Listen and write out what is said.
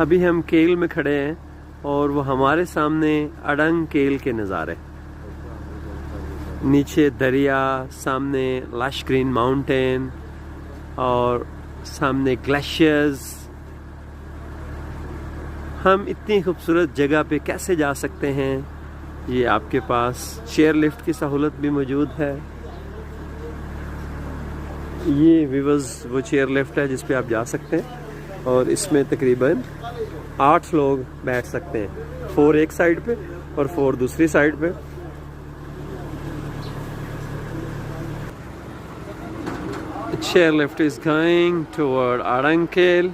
अभी हम केल में खड़े हैं और वो हमारे सामने अडंग केल के नज़ारे, नीचे दरिया, सामने लश ग्रीन माउंटेन और सामने ग्लेशियर्स। हम इतनी खूबसूरत जगह पे कैसे जा सकते हैं? ये आपके पास चेयर लिफ्ट की सहूलत भी मौजूद है। ये व्यूअर्स वो चेयर लिफ्ट है जिस पे आप जा सकते हैं और इसमें तकरीबन 8 लोग बैठ सकते हैं, 4 एक साइड पे और 4 दूसरी साइड पे। Chair lift is going toward अडंग केल।